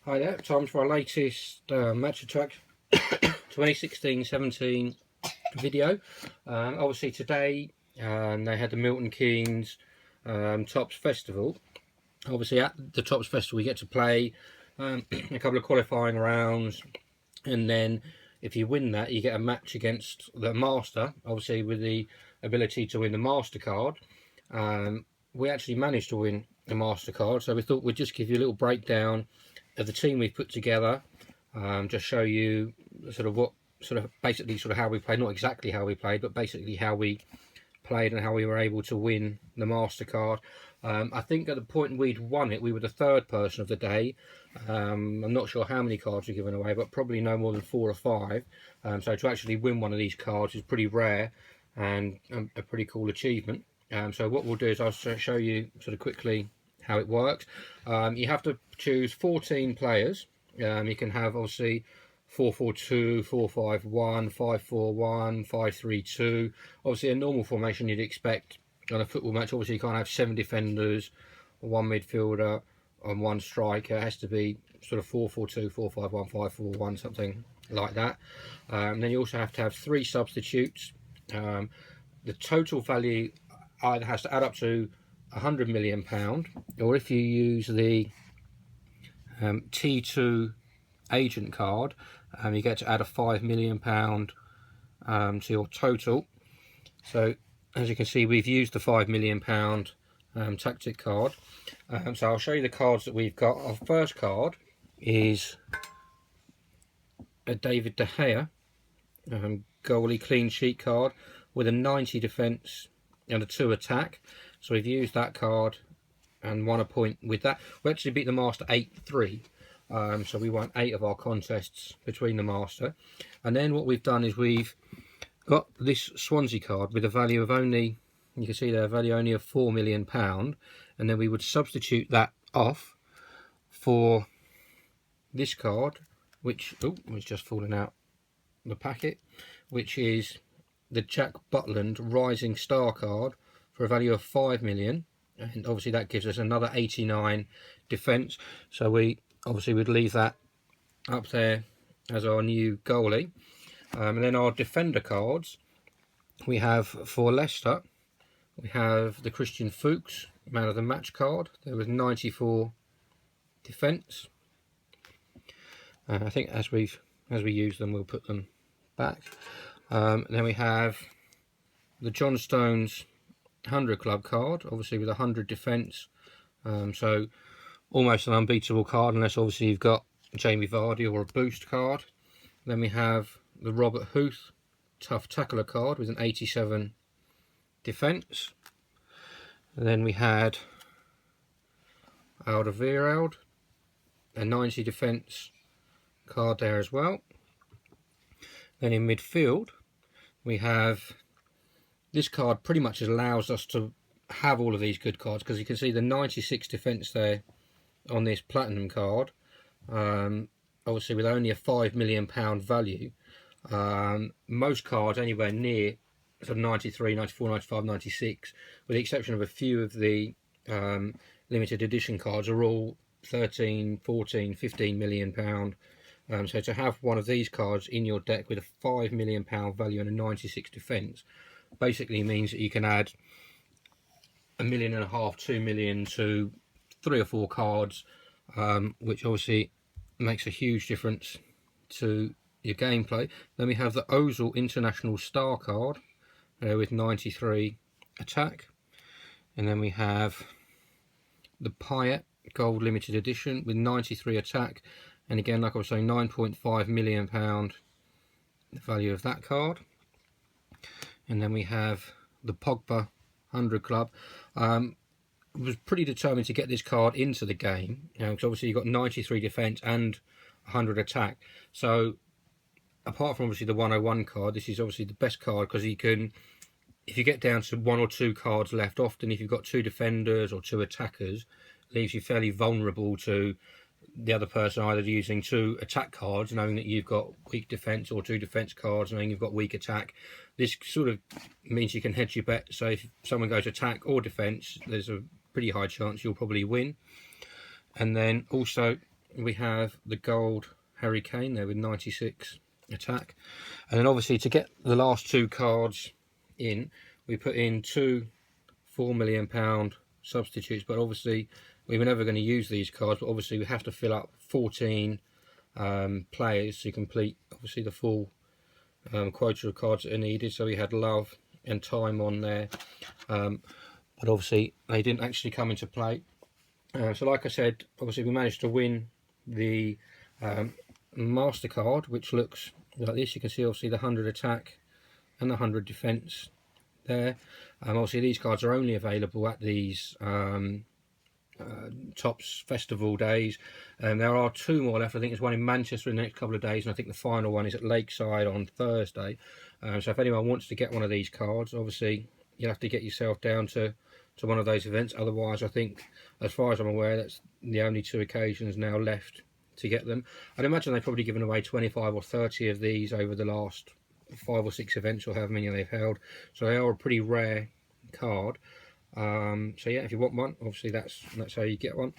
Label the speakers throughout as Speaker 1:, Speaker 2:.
Speaker 1: Hi there, time for our latest Match Attax 2016-17 video. Obviously today they had the Milton Keynes Tops Festival. Obviously at the Tops Festival we get to play a couple of qualifying rounds, and then if you win that you get a match against the Master, obviously with the ability to win the Master card. We actually managed to win the Master card, so we thought we'd just give you a little breakdown of the team we've put together, just show you basically how we played, not exactly how we played, but basically how we played and how we were able to win the MasterCard. I think at the point we'd won it, we were the third person of the day. I'm not sure how many cards were given away, but probably no more than 4 or 5. So to actually win one of these cards is pretty rare and a pretty cool achievement. So what we'll do is I'll show you quickly how it works. You have to choose 14 players. You can have obviously 4-4-2, 4-5-1, 5-4-1, 5-3-2. Obviously a normal formation you'd expect on a football match. Obviously you can't have 7 defenders, 1 midfielder and 1 striker. It has to be 4-4-2, 4-5-1, 5-4-1, something like that. Then you also have to have 3 substitutes. The total value either has to add up to £100 million, or if you use the T2 agent card, you get to add a £5 million to your total. So as you can see, we've used the £5 million tactic card. So I'll show you the cards that we've got. Our first card is a David De Gea goalie clean sheet card with a 90 defence and a 2 attack. So we've used that card and won a point with that. We actually beat the Master 8-3. So we won 8 of our contests between the Master. And then what we've done is we've got this Swansea card with a value of only, you can see there, a value only of £4 million. And then we would substitute that off for this card, which, it's just fallen out the packet, which is the Jack Butland Rising Star card for a value of £5 million. And obviously that gives us another 89 defence. So we obviously would leave that up there as our new goalie. And then our defender cards, we have for Leicester, we have the Christian Fuchs man of the match card. There was 94 defence. I think as we use them, we'll put them back. Then we have the John Stones 100 club card, obviously with 100 defence. So almost an unbeatable card, unless obviously you've got Jamie Vardy or a boost card. Then we have the Robert Huth tough tackler card with an 87 defence. And then we had Alderweireld, a 90 defence card there as well. Then in midfield we have this card. Pretty much allows us to have all of these good cards, because you can see the 96 defence there on this platinum card, obviously with only a £5 million value. Most cards anywhere near 93, 94, 95, 96, with the exception of a few of the limited edition cards, are all 13, 14, 15 million pound. So to have one of these cards in your deck with a £5 million value and a 96 defence basically means that you can add £1.5 million, £2 million to 3 or 4 cards, which obviously makes a huge difference to your gameplay. Then we have the Ozil International Star card with 93 attack. And then we have the Payet Gold Limited Edition with 93 attack. And again, like I was saying, £9.5 million the value of that card. And then we have the Pogba 100 Club. Was pretty determined to get this card into the game, because obviously you've got 93 defence and 100 attack. So apart from obviously the 101 card, this is obviously the best card, because you can, if you get down to 1 or 2 cards left, often if you've got 2 defenders or 2 attackers, it leaves you fairly vulnerable to the other person either using 2 attack cards, knowing that you've got weak defence, or 2 defence cards, knowing you've got weak attack. This sort of means you can hedge your bet. So if someone goes attack or defence, there's a pretty high chance you'll probably win. And then also we have the gold Harry Kane there with 96 attack. And then obviously to get the last 2 cards in, we put in 2 £4 million substitutes, but obviously we were never going to use these cards, but obviously we have to fill up 14 players to complete obviously the full quota of cards that are needed. So we had Love and Time on there, but obviously they didn't actually come into play. So like I said, obviously we managed to win the MasterCard, which looks like this. You can see obviously the 100 attack and the 100 defense there. Obviously these cards are only available at these Topps festival days, and there are 2 more left. I think there's one in Manchester in the next couple of days, and I think the final one is at Lakeside on Thursday. So if anyone wants to get one of these cards, obviously you'll have to get yourself down to one of those events. Otherwise, I think, as far as I'm aware, that's the only 2 occasions now left to get them. I'd imagine they've probably given away 25 or 30 of these over the last 5 or 6 events, or however many they've held. So they are a pretty rare card. So yeah, if you want one, obviously that's how you get one.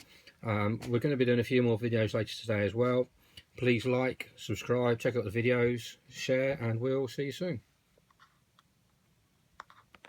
Speaker 1: We're going to be doing a few more videos later today as well. Please like, subscribe, check out the videos, share, and we'll see you soon.